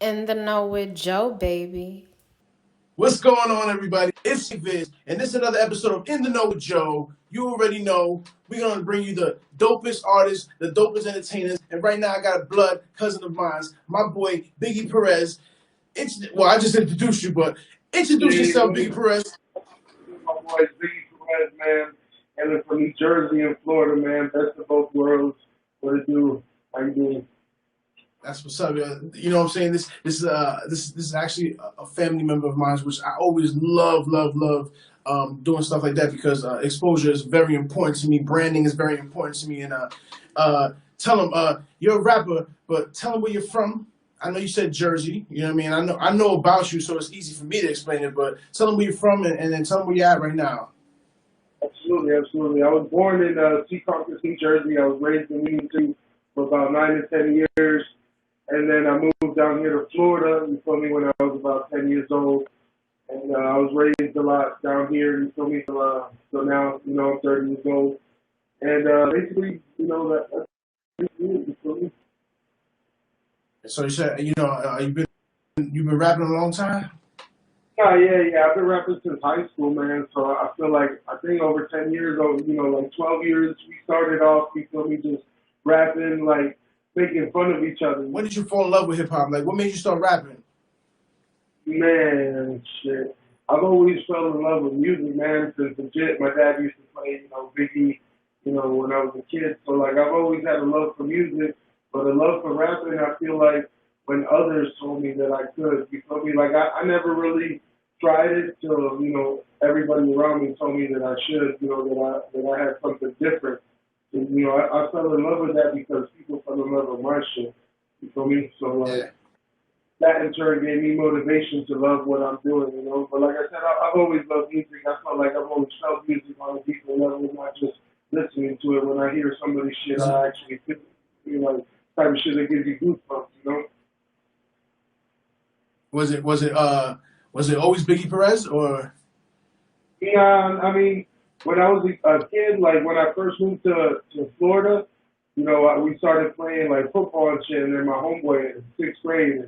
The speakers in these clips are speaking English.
In the know with Joe, baby. What's going on, everybody? It's Viz, and this is another episode of In the Know with Joe. You already know we're gonna bring you the dopest artists, the dopest entertainers, and right now I got a blood cousin of mine, my boy Biggie Perez. I just introduced you, but introduce Hey, yourself, Biggie Perez. my boy BIGGIE, PEREZ, man. And from New Jersey and Florida, man. Best of both worlds. What it do? How you doing? That's what's up. You know what I'm saying? This is actually a family member of mine, which I always love doing stuff like that because exposure is very important to me. Branding is very important to me. And tell them you're a rapper, but tell them where you're from. I know you said Jersey. You know what I mean? I know about you, so it's easy for me to explain it. But tell them where you're from, and then tell them where you're at right now. Absolutely, absolutely. I was born in Secaucus, New Jersey. I was raised in Union City for about 9 to 10 years. And then I moved down here to Florida, you feel me, when I was about 10 years old. And I was raised a lot down here, you feel me, so now, I'm 30 years old. And basically, that's it, you feel me? So you said, you've been rapping a long time. Yeah. I've been rapping since high school, man. So I feel like I think over 10 years, or like 12 years, we started off. You feel me, just rapping, like making fun of each other. When did you fall in love with hip hop? Like, what made you start rapping? Man, shit. I've always fell in love with music, man. Since legit, my dad used to play, Biggie, when I was a kid. So like, I've always had a love for music, but a love for rapping. I feel like when others told me that I could, you feel me? Like I never really tried it till everybody around me told me that I should, that I had something different. And, I fell in love with that because people fell in love with my shit. You feel me? So like Yeah. that in turn gave me motivation to love what I'm doing. But like I said, I've always loved music. I felt like I've always felt music on a deeper level, not just listening to it. When I hear somebody's shit, Is it, I actually feel like type of shit that gives you goosebumps. was it was it uh was it always Biggie Perez or? Yeah, I mean, when I was a kid, like when I first moved to Florida, we started playing like football and shit, and then my homeboy in sixth grade,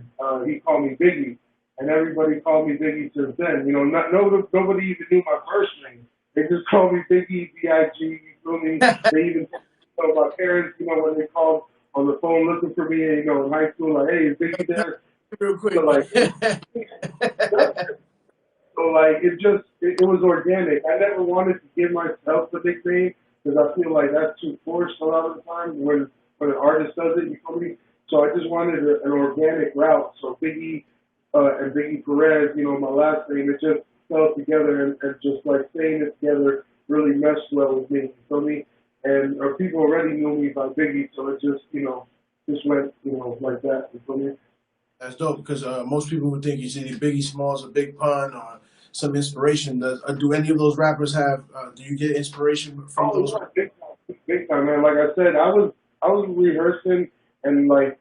he called me Biggie, and everybody called me Biggie since then. Nobody even knew my first name. They just called me Biggie, B-I-G. You feel me? They even told my parents, when they called on the phone looking for me, in high school, like, hey, is Biggie there? Real So quick. like, so like it was organic. I never wanted to give myself a nickname because I feel like that's too forced a lot of the time when an artist does it. You feel me? So I just wanted an organic route. So Biggie and Biggie Perez, my last name, it just fell together and just like saying it together really meshed well with me. You feel me? And people already knew me by Biggie, so it just went like that. You feel me? That's dope because most people would think it's either Biggie Smalls or Big Pun or some inspiration. Do any of those rappers have? Do you get inspiration from Oh those? yeah, big time, man. Like I said, I was rehearsing and like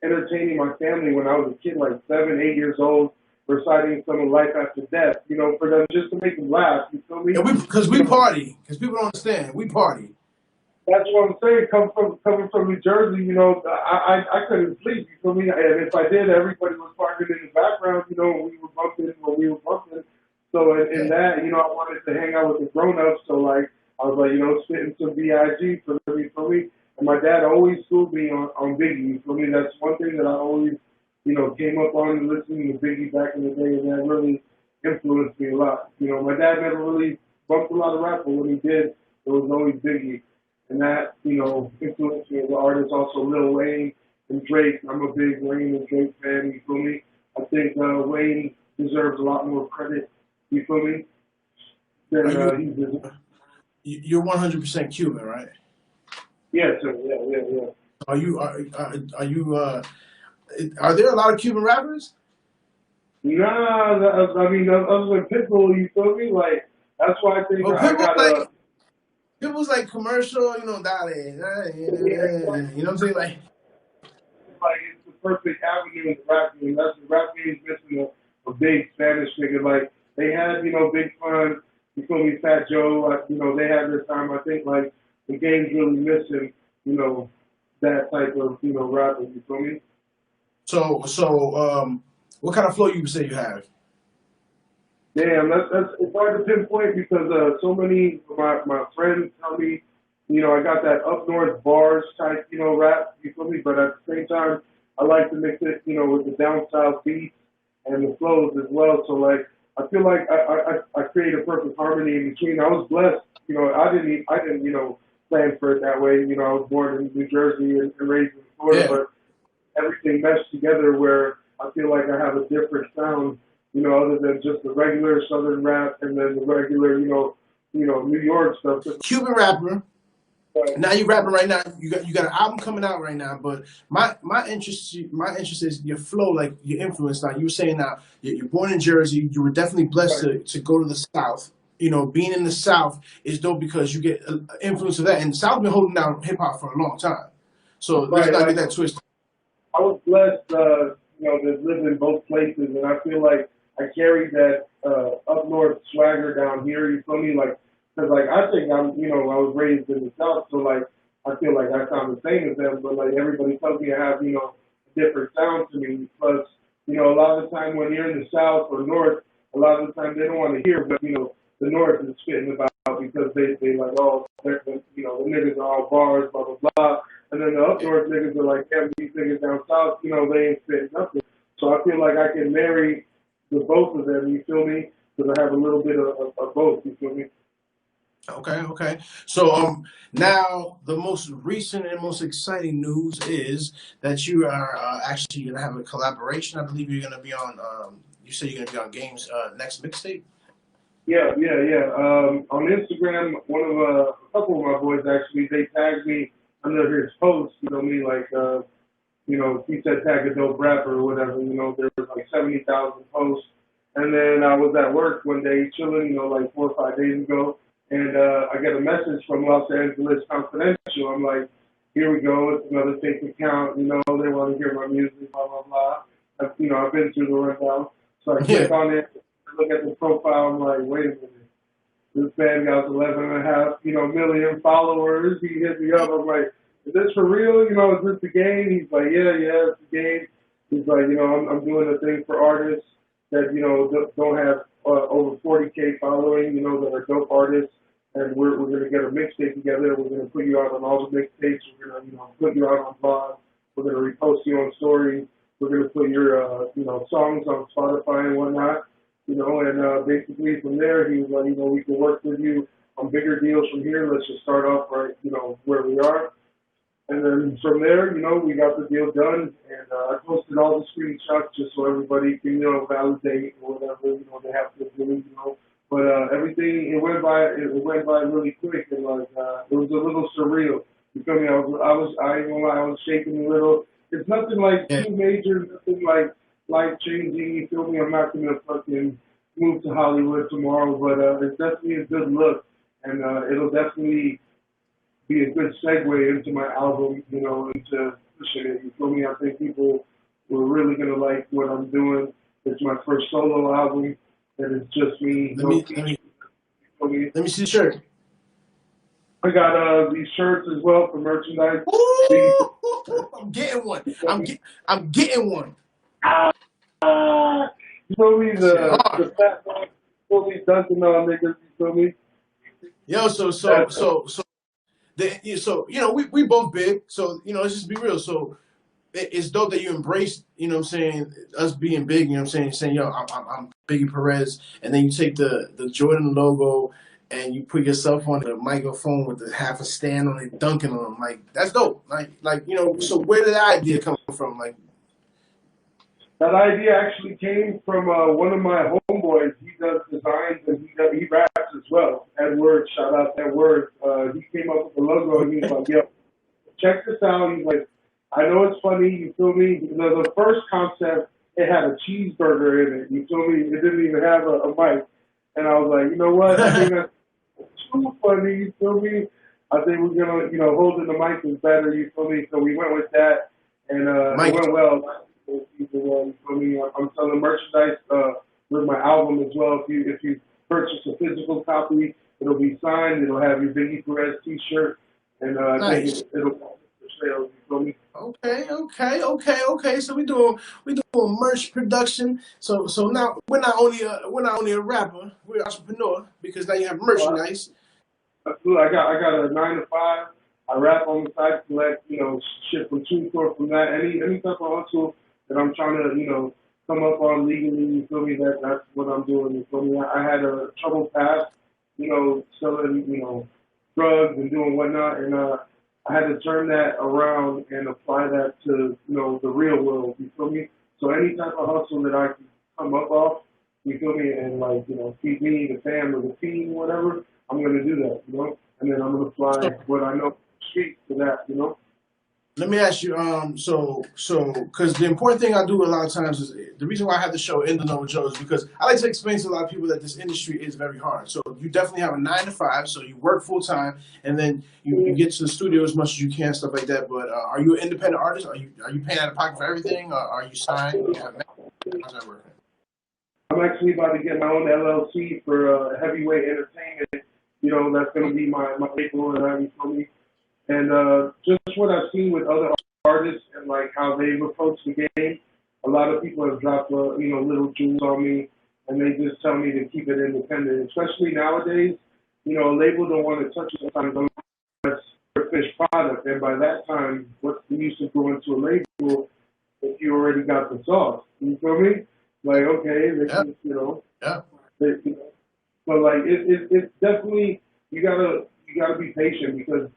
entertaining my family when I was a kid, like 7, 8 years old, reciting some of Life After Death, for them just to make them laugh. You feel me? Yeah, because You we know, party. Because people don't understand. We party. that's what I'm saying. Coming from New Jersey, I couldn't sleep. You feel me? And if I did, everybody was partying in the background. When we were bumping. So in Yeah. that, I wanted to hang out with the grown ups. So like I was like, spitting some Big for me. And my dad always schooled me on Biggie. You feel me? That's one thing that I always, came up on listening to Biggie back in the day, and that really influenced me a lot. My dad never really bumped a lot of rap, but when he did, it was always Biggie. And that, influenced me as an artist. Also, Lil Wayne and Drake. I'm a big Wayne and Drake fan. You feel me? I think Wayne deserves a lot more credit. You feel me? Are Than you? he deserves. You're 100% Cuban, right? Yeah, sir. Yeah. Are you? Are you? Are there a lot of Cuban rappers? Nah, I mean, other than Pitbull, you feel me? Like that's why I think Well, I got a. Pitbull's like commercial. Dale. You know what I'm saying? Like, Like it's the perfect avenue in the rap game. That's the rap game's missing a big Spanish nigga. Like they had, Big Pun, you feel me, Fat Joe, they had their time. I think like the game's really missing, that type of, rapper, you feel me? What kind of flow you say you have? Damn, that's it's hard to pinpoint because so many of my friends tell me, I got that up north bars type, rap, you feel me? But at the same time, I like to mix it, with the down south beats and the flows as well. So like, I feel like I create a perfect harmony in between. I was blessed, I didn't, plan for it that way. I was born in New Jersey and raised in Florida, Yeah. but everything meshed together where I feel like I have a different sound, other than just the regular Southern rap and then the regular, New York stuff. Cuban rapper. But, Now you rapping right now. You got an album coming out right now. But my interest is your flow, like your influence. Now you were saying now you're born in Jersey. You were definitely blessed but, to go to the South. Being in the South is dope because you get influence of that. And the South been holding down hip hop for a long time. So let's right, not get like that twisted. I was blessed, to live in both places, and I feel like I carried that up north swagger down here. You feel me? Like, cause like I think I was raised in the South, so like I feel like I sound the same as them, but like everybody tells me I have, a different sound to me. Plus, a lot of the time when you're in the South or North, a lot of the time they don't want to hear what the North is spitting about because they like, oh, the niggas are all bars, blah blah blah. And then the up north niggas are like, damn, these niggas down south, they ain't spitting nothing. So I feel like I can marry the both of them, you feel me? Because I have a little bit of both, you feel me? Okay, okay. So now the most recent and most exciting news is that you are actually gonna have a collaboration. I believe you're gonna be on. You say you're gonna be on Game's next mixtape. Yeah, yeah, yeah. On Instagram, one of a couple of my boys actually, they tagged me under his post, like, he said tag a dope rapper or whatever, there was like 70,000 posts. And then I was at work one day chilling, like 4 or 5 days ago, and I get a message from Los Angeles Confidential. I'm like, here we go, it's another fake account, they want to hear my music, blah, blah, blah. I've been through the rundown. So I Yeah. click on it, look at the profile, I'm like, wait a minute. This man got 11.5, million followers. He hit me up. I'm like, is this for real? Is this the game? He's like, yeah, it's the game. He's like, I'm doing a thing for artists that, don't have over 40K following, that are dope artists. And we're going to get a mixtape together. We're going to put you out on all the mixtapes. We're going to, put you out on blogs. We're going to repost you on stories. We're going to put your, songs on Spotify and whatnot. And basically from there, he was like, we can work with you on bigger deals from here. Let's just start off right, where we are. And then from there, we got the deal done. And I posted all the screenshots just so everybody can, validate or whatever, they have to do. But everything, it went by really quick. And like, it was a little surreal. You feel me? I ain't gonna lie, I was shaking a little. It's nothing like Yeah. too major, nothing like life changing. You feel me? I'm not gonna fucking move to Hollywood tomorrow, but it's definitely a good look, and it'll definitely be a good segue into my album, into pushing it. You feel me? I think people were really gonna like what I'm doing. It's my first solo album, and it's just me, Let no me features. You feel me? let me see the shirt. I got these shirts as well for merchandise. Biggie, Ooh, I'm getting one. I'm getting one. you feel me? I said, The fat man, you feel me? Dunking on niggas, you feel me? yo, That's we both big. So let's just be real. So it's dope that you embrace, what I'm saying, us being big, what I'm saying, yo, I'm Biggie Perez, and then you take the Jordan logo and you put yourself on the microphone with the half a stand on it, dunking on them. Like, that's dope. So where did that idea come from? Like, That idea actually came from one of my homeboys. He does designs and he raps as well. Edward, shout out to Edward. He came up with the logo and he was like, yo, check this out. He's like, I know it's funny, you feel me? The first concept, it had a cheeseburger in it, you feel me? It didn't even have a mic. And I was like, you know what? I think that's too funny, you feel me? I think we're gonna, holding the mic is better, you feel me? So we went with that, and it Mike, went well. You feel me? I'm selling merchandise with my album as well. If you purchase a physical copy, it'll be signed. It'll have your Biggie Perez T-shirt, and I think nice. it'll for sales. You feel me? Okay. So we doing merch production. So now we're not only a rapper, we're an entrepreneur because now you have So merchandise. absolutely. I got a 9 to 5. I rap on the side, collect, shit from TuneCore from that. Any type of hustle that I'm trying to, come up on legally, you feel me? That's what I'm doing, you feel me? I had a troubled past, selling, drugs and doing whatnot, and I had to turn that around and apply that to, the real world, you feel me? So any type of hustle that I can come up off, you feel me, and like, feed me, the fam, or the team, whatever, I'm gonna do that, and then I'm gonna apply So what I know from the street to that. let me ask you, because the important thing I do a lot of times is the reason why I have the show In the Know with Joe is because I like to explain to a lot of people that this industry is very hard. So you definitely have a 9 to 5, so you work full time, and then you get to the studio as much as you can, stuff like that. But are you an independent artist? Are you paying out of pocket for everything? Or are you signed? Do you have how's that working? I'm actually about to get my own LLC for Heavyweight Entertainment. That's gonna be my label and everything for me. And just what I've seen with other artists and like how they've approached the game, a lot of people have dropped little jewels on me, and they just tell me to keep it independent. Especially nowadays, a label don't want to touch it sometimes unless it's a finished product. And by that time, what's the use of going to a label if you already got the sauce? You feel me? Like okay, they Yeah, can, yeah. they, so like it's definitely you gotta be patient because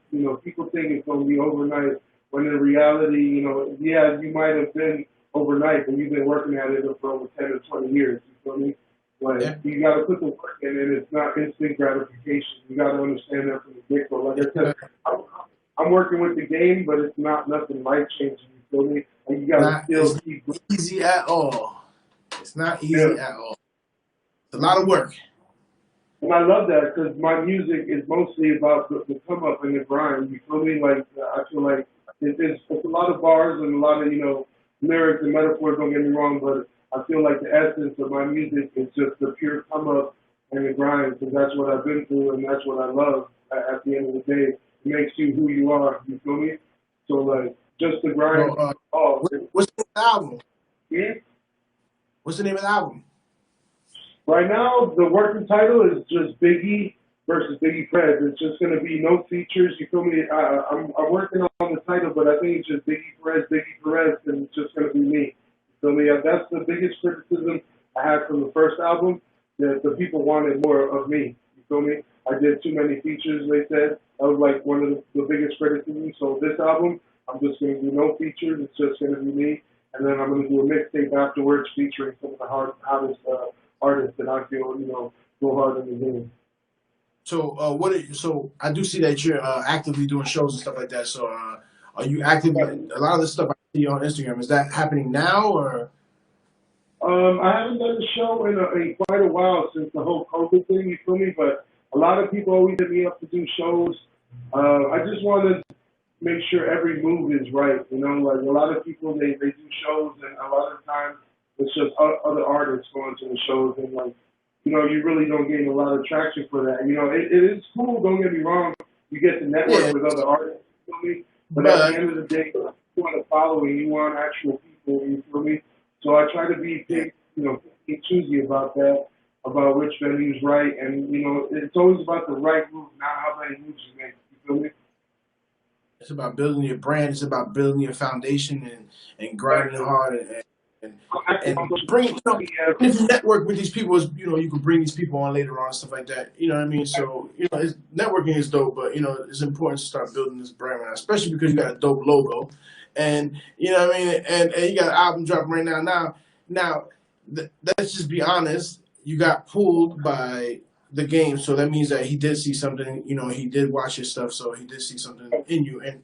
people think it's gonna be overnight when in reality yeah you might have been overnight but you've been working at it for over 10 or 20 years. You feel me? Yeah. Like you gotta put the work in and it's not instant gratification. You gotta understand that from the get go. Like I said, I'm working with the game but it's not nothing life changing. You feel me? And you gotta It's still not keep. easy at all. It's not easy Yeah. at all. It's a lot of work. And I love that because my music is mostly about the come up and the grind. You feel me? Like I feel like it's a lot of bars and a lot of lyrics and metaphors. Don't get me wrong, but I feel like the essence of my music is just the pure come up and the grind because that's what I've been through and that's what I love. At the end of the day, it makes you who you are. You feel me? So like just the So, grind. Oh, what's the name of the album? yeah. What's the name of the album? Right now, the working title is just Biggie versus Biggie PEREZ. It's just going to be no features. You feel me? I'm working on the title, but I think it's just Biggie PEREZ, and it's just going to be me. You feel me? That's the biggest criticism I had from the first album, that the people wanted more of me. You feel me? I did too many features, they said. That was like one of the biggest criticisms. So this album, I'm just going to do no features. It's just going to be me. And then I'm going to do a mixtape afterwards featuring some of the hottest artists that I feel, go hard in the game. So, so I do see that you're actively doing shows and stuff like that. So, are you actively? A lot of the stuff I see on Instagram, is that happening now, or? I haven't done a show in quite a while since the whole COVID thing, you feel me? But a lot of people always hit me up to do shows. I just want to make sure every move is right, like a lot of people, they do shows and a lot of times it's just other artists going to the shows and like, you really don't gain a lot of traction for that. It is cool, don't get me wrong. You get to network Yeah, with other artists, you feel me? But at the but end of the day, you want a following, you want actual people, you feel me? So I try to be be choosy about that, about which venue's right, and it's always about the right move, not how many moves you make. You feel me? it's about building your brand. It's about building your foundation and grinding Exactly. hard I'm active on and social bring media. if you network with these people, you can bring these people on later on, stuff like that. You know what I mean? So networking is dope, but it's important to start building this brand, right? Especially because you got a dope logo, and you know what I mean. And you got an album dropping right now. Now, let's just be honest. You got pulled by the game, so that means that he did see something. He did watch your stuff, so he did see something in you. And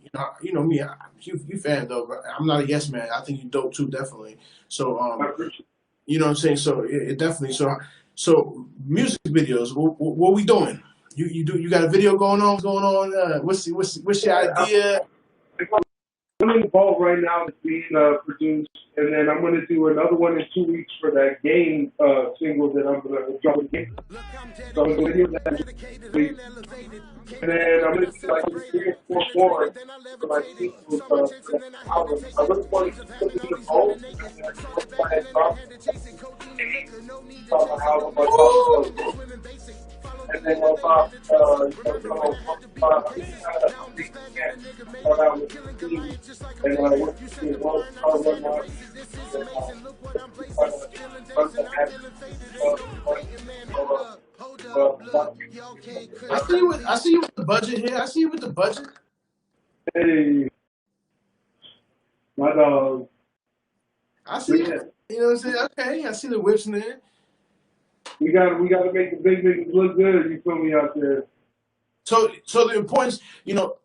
me, you fan though. But I'm not a yes man. I think you dope too, definitely. So I appreciate you know what I'm saying? So it definitely. So music videos. What we doing? You got a video going on? What's your idea? I'm involved right now that's being produced, and then I'm going to do another one in 2 weeks for that game single that I'm going to drop. So I'm going to do that. And then I'm into like 3 or 4 more for like sequels to the album. I really wanted to put it in the bowl. And then once I had dropped on the album, I thought, and then I thought, come on, I think I think again, start out with the team, and I went to see one car run out, and run the hat, I see you with the budget here. I see you with the budget. hey, my dog. I see Yeah. you. You know what I'm saying? Okay, I see the whips in there. We got to make the big niggas look good. You feel me out there? So the importance,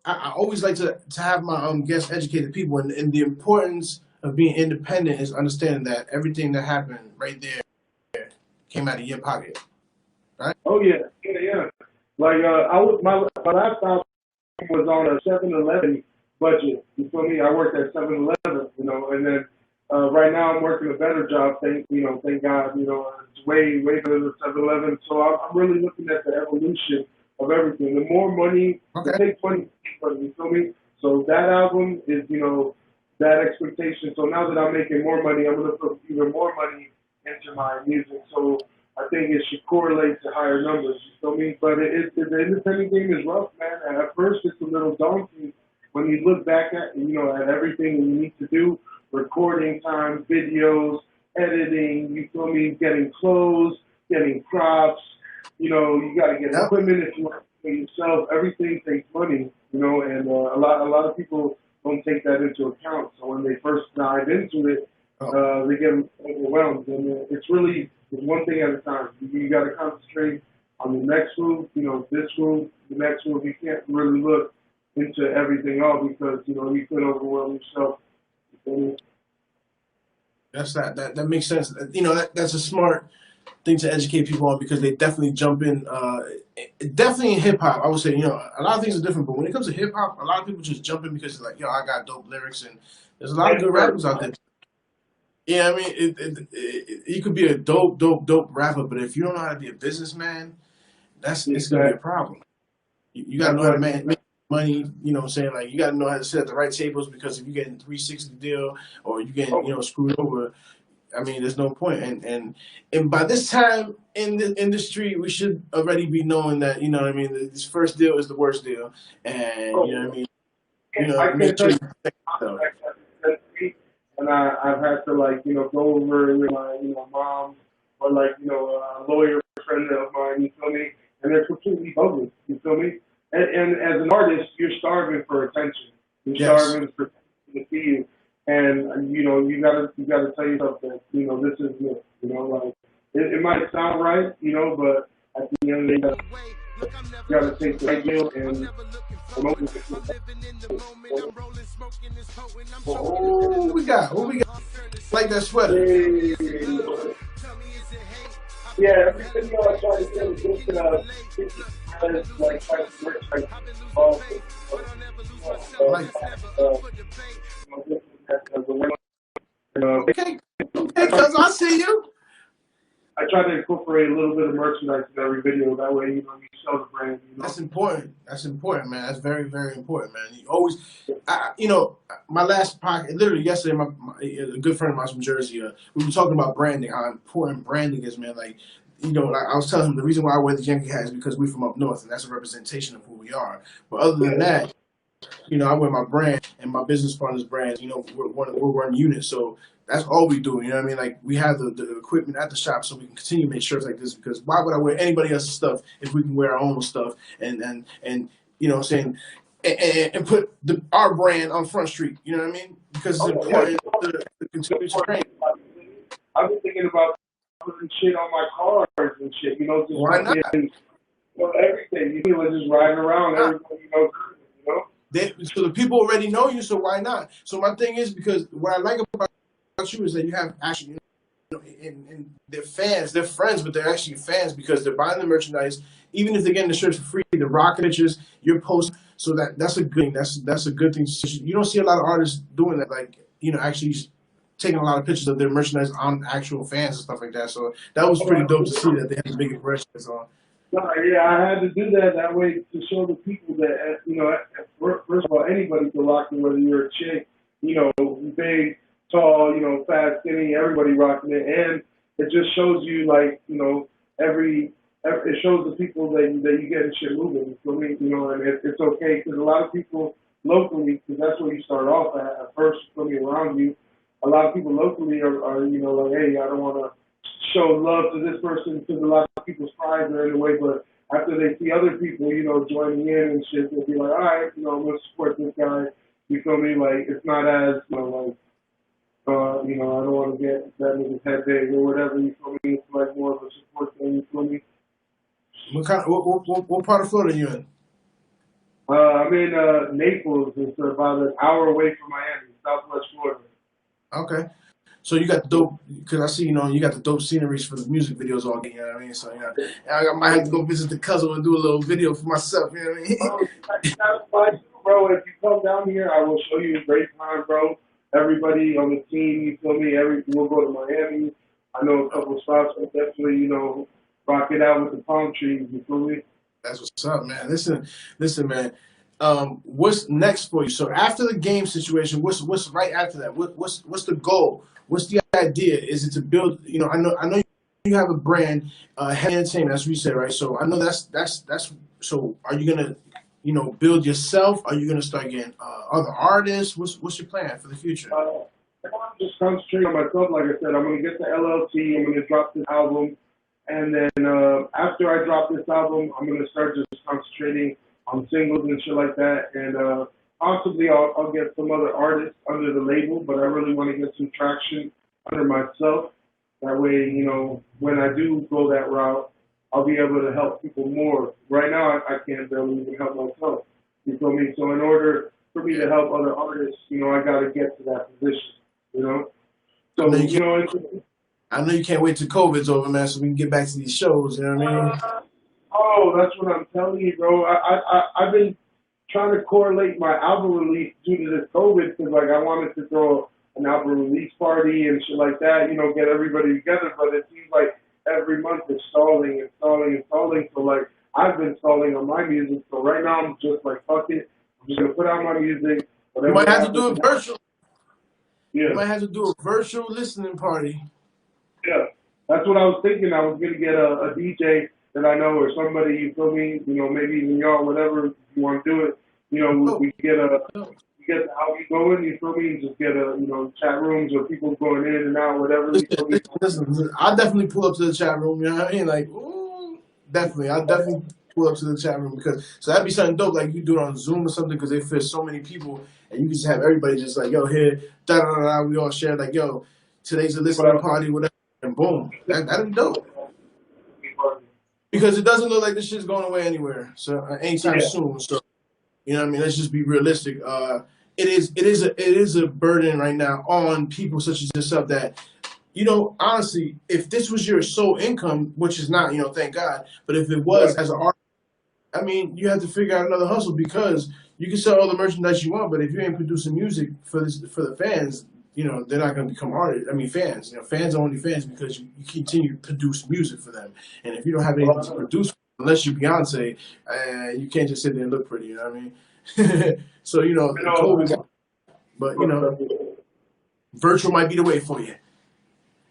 I always like to have my guests educated people, and the importance of being independent is understanding that everything that happened right there came out of your pocket, right? Oh yeah. Like I was my last album was on a 7-Eleven budget. You feel me? I worked at 7-Eleven, and then right now I'm working a better job. Thank God, it's way better than 7-Eleven. So I'm really looking at the evolution of everything. The more money, Okay. it takes money, you feel me? So that album is, that expectation. So now that I'm making more money, I'm gonna put even more money into my music. So I think it should correlate to higher numbers, you feel me? But the independent game is rough, man. And at first it's a little daunting when you look back at, at everything you need to do, recording time, videos, editing, you feel me, getting clothes, getting props, you got to get equipment if you want to do it yourself. Everything takes money, and a lot of people don't take that into account. So when they first dive into it, they get overwhelmed. And it's one thing at a time. You got to concentrate on the next move, this move, the next move. You can't really look into everything all because, you could overwhelm yourself. That makes sense. That's a smart thing to educate people on because they definitely jump in. Definitely in hip hop, I would say, a lot of things are different, but when it comes to hip hop, a lot of people just jump in because it's like, I got dope lyrics, and there's a lot of good rappers out there. Yeah, I mean, you could be a dope rapper, but if you don't know how to be a businessman, it's gonna be a problem. You gotta know how to make money. You know what I'm saying? Like you gotta know how to sit at the right tables because if you're getting 360 deal or you getting screwed over, I mean, there's no point. And by this time in the industry, we should already be knowing that this first deal is the worst deal, and make sure you protect yourself. And I've had to go over it with my mom or a lawyer friend of mine, you feel me? And they're completely bogus, you feel me? And as an artist, you're starving for attention. You're starving for attention to see you. And you gotta tell yourself that this is it. It might sound right, but at the end of the day, you gotta take the right deal and promote it. What we got? Like that sweater. Yeah, every video I try to do is just like try to merch like all Okay, cuz I see you. I try to incorporate a little bit of merchandise in every video. That way, you sell the brand. That's important. That's important, man. That's very, very important, man. You always, my last podcast, literally yesterday, a good friend of mine from Jersey, we were talking about branding, how important branding is, man. Like, I was telling him the reason why I wear the Yankee hat is because we're from up north, and that's a representation of who we are. But other than that, I wear my brand and my business partner's brand. We're one unit, so that's all we do. You know what I mean? Like we have the equipment at the shop, so we can continue to make shirts like this. Because why would I wear anybody else's stuff if we can wear our own stuff and you know what I'm saying, and put our brand on Front Street? You know what I mean? Because it's important to continue to train. I've been thinking about putting shit on my cars and shit. Just why not? Everything. Just riding around. Everybody, So the people already know you, so why not? So my thing is, because what I like about you is that you have actually, and they're fans, they're friends, but they're actually fans because they're buying the merchandise. Even if they're getting the shirts for free, they're rocking pictures, you're posting. So that's a good thing. That's a good thing. You don't see a lot of artists doing that, like, actually taking a lot of pictures of their merchandise on actual fans and stuff like that. So that was pretty dope to see that they had the big merchandise on. No, yeah, I had to do that that way to show the people that first of all, anybody can rock it, whether you're a chick, big, tall, fat, skinny, everybody rocking it, and it just shows you like it shows the people that you getting shit moving. You feel me? And it's okay because a lot of people locally, because that's where you start off at first, you feel me, around you. A lot of people locally are like, hey, I don't want to show love to this person because a lot of people's pride are in the way, but after they see other people, joining in and shit, they'll be like, all right, I'm gonna support this guy. You feel me? Like it's not as I don't want to get that nigga's head big or whatever. You feel me? It's like more of a support thing. You feel me? What part of Florida are you in? I'm in Naples. It's about an hour away from Miami, Southwest Florida. Okay. So you got the dope, because I see, you got the dope sceneries for the music videos all day, you know what I mean? So, I might have to go visit the cousin and do a little video for myself, you know what I mean? Oh, bro, if you come down here, I will show you a great time, bro. Everybody on the team, you feel me? We'll go to Miami. I know a couple of spots, but definitely, rock it out with the palm trees, you feel me? That's what's up, man. Listen, man. What's next for you? So after the game situation, what's right after that? What's the goal? What's the idea? Is it to build? I know you have a brand, Heavy Entertainment. That's what you said, right? So I know that's. So are you gonna, build yourself? Are you gonna start getting other artists? What's your plan for the future? I'm just concentrating on myself. Like I said, I'm gonna get the LLC. I'm gonna drop this album, and then after I drop this album, I'm gonna start just concentrating on singles and shit like that. And possibly I'll get some other artists under the label, but I really want to get some traction under myself. That way, when I do go that route, I'll be able to help people more. Right now, I can't barely even help myself. You feel me? So in order for me to help other artists, I got to get to that position. You know. I know So you can't. I know you can't wait till COVID's over, man, so we can get back to these shows. You know what I mean? Oh, that's what I'm telling you, bro. I've been trying to correlate my album release due to this COVID because like I wanted to throw an album release party and shit like that, get everybody together. But it seems like every month it's stalling and stalling and stalling. So like I've been stalling on my music. So right now I'm just like fuck it. I'm just gonna put out my music. You Whatever might have to happens. do it virtual. You Yeah. might have to do a virtual listening party. Yeah, that's what I was thinking. I was gonna get a DJ that I know or somebody. You feel me? Maybe even y'all, whatever. If you want to do it, Oh, we get the how we going. You feel me? Just get chat rooms or people going in and out, whatever. You feel me? listen. I'll definitely pull up to the chat room. You know what I mean? Like, ooh, definitely. I'll definitely pull up to the chat room because so that'd be something dope. Like you do it on Zoom or something because they fit so many people, and you can just have everybody just like, yo, here, da da da da. We all share like, yo, today's a listening party, whatever, and boom, that'd be dope. Because it doesn't look like this shit's going away anywhere. So anytime Yeah. soon. So you know what I mean? Let's just be realistic. It is a burden right now on people such as yourself that honestly, if this was your sole income, which is not, thank God, but if it was as an artist, I mean, you have to figure out another hustle because you can sell all the merchandise you want, but if you ain't producing music for the fans, they're not going to become artists. I mean, fans. Fans are only fans because you continue to produce music for them, and if you don't have anything to produce, unless you're Beyonce, you can't just sit there and look pretty. You know what I mean? So COVID, but virtual might be the way for you.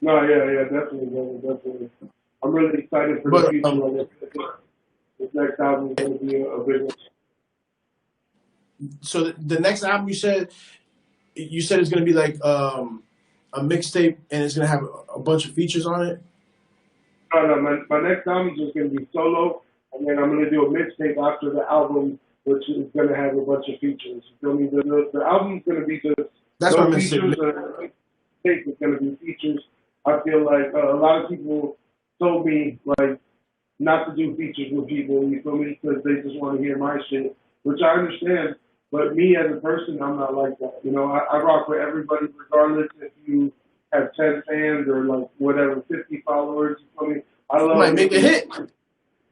No, yeah, definitely, definitely. I'm really excited for the But future. This next album is going to be a big one. so the next album you said it's gonna be like a mixtape and it's gonna have a bunch of features on it. No, my next album is just going to be solo, and then I'm going to do a mixtape after the album, which is going to have a bunch of features. You feel me? The album's going to be just That's what I no meant to say. features. The mixtape is going to be features. I feel like a lot of people told me like not to do features with people. You feel me? Because they just want to hear my shit, which I understand. But me as a person, I'm not like that. I rock with everybody, regardless if you have 10 fans or like whatever, 50 followers. You feel me? I You love might make a making, hit.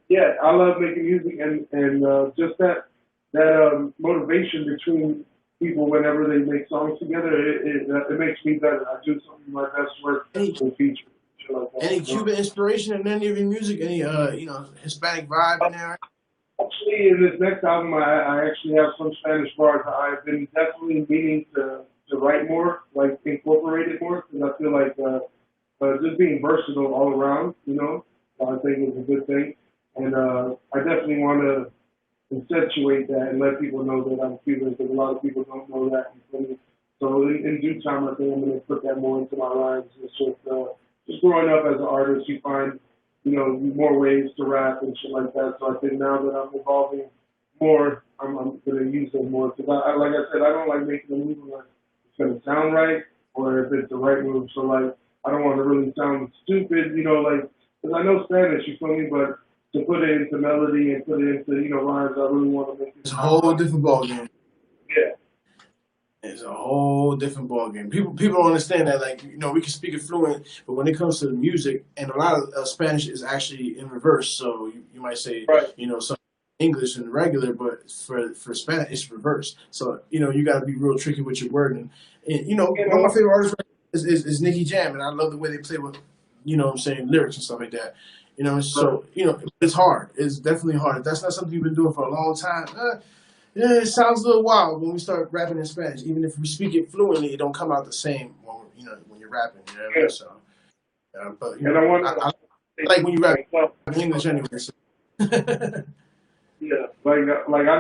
yeah, I love making music and just that motivation between people whenever they make songs together. It makes me better. I do some of my best work Hey, with features. shit like that. Any Cuban inspiration in any of your music? Any Hispanic vibe in there? Actually, in this next album, I actually have some Spanish bars. I've been definitely meaning to write more, like incorporate it more, because I feel like just being versatile all around, I think is a good thing. And I definitely want to accentuate that and let people know that I'm Cuban, because a lot of people don't know that. So in due time, I think I'm going to put that more into my rhymes. It's just growing up as an artist, you find more ways to rap and shit like that. So I think now that I'm evolving more, I'm going to use them more. Because like I said, I don't like making a move unless it's going to sound right or if it's the right move. So like, I don't want to really sound stupid, because I know Spanish, you feel me, but to put it into melody and put it into, rhymes, I really want to make it. It's a whole different ballgame. Yeah. It's a whole different ballgame. People don't understand that. Like, we can speak it fluent, but when it comes to the music, and a lot of Spanish is actually in reverse. So you might say, right. Some English and regular, but for Spanish, it's reversed. So, you got to be real tricky with your wording. And one of my favorite artists is Nicky Jam, and I love the way they play with, lyrics and stuff like that. So, it's hard. It's definitely hard. If that's not something you've been doing for a long time, yeah, it sounds a little wild when we start rapping in Spanish. Even if we speak it fluently, it don't come out the same when you're rapping. You know what I mean? So, but I like when you rap in English anyway. So. Yeah, like I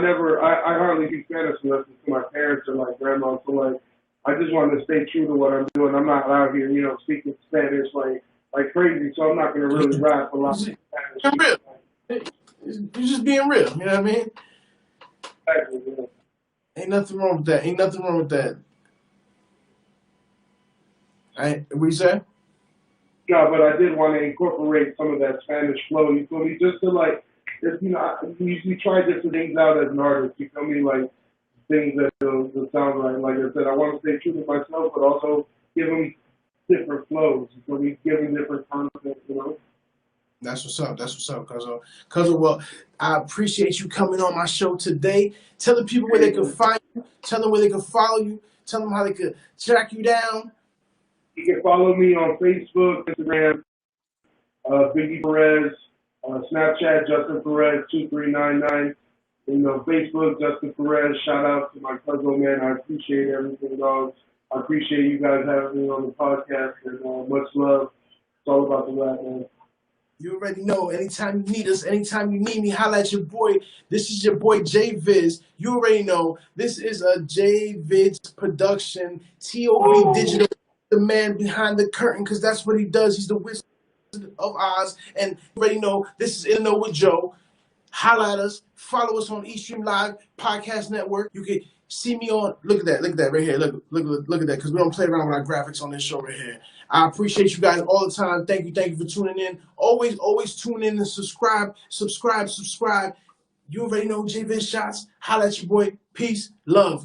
hardly speak Spanish unless it's to my parents or my grandma. So like, I just want to stay true to what I'm doing. I'm not out here, speaking Spanish like crazy. So I'm not gonna really rap a lot. Being real. You're just being real. You know what I mean? Exactly. Ain't nothing wrong with that. Ain't nothing wrong with that. What you say? No, but I did want to incorporate some of that Spanish flow. You feel me? Just to like, we try different things out as an artist. You feel me? Like things that sound right. Like I said, I want to stay true to myself, but also give them different flows. You feel me? Give them different content. That's what's up. That's what's up, Cuzzo. Well, I appreciate you coming on my show today. Tell the people where they can find you. Tell them where they can follow you. Tell them how they can track you down. You can follow me on Facebook, Instagram, BIGGIE PEREZ, Snapchat, Justin Perez 2399. Facebook, Justin Perez. Shout out to my cousin, man. I appreciate everything, dogs. I appreciate you guys having me on the podcast, and much love. It's all about the rap, man. You already know. Anytime you need us, anytime you need me, holla at your boy. This is your boy J Viz. You already know. This is a J Viz production. TOV Digital, the man behind the curtain, because that's what he does. He's the Wizard of Oz. And you already know. This is In the Know with Joe. Holla at us. Follow us on eStream Live Podcast Network. You can see me on. Look at that right here. Look at that, because we don't play around with our graphics on this show right here. I appreciate you guys all the time. Thank you for tuning in. Always tune in and subscribe. You already know J Viz Shots. Holla at your boy. Peace, love.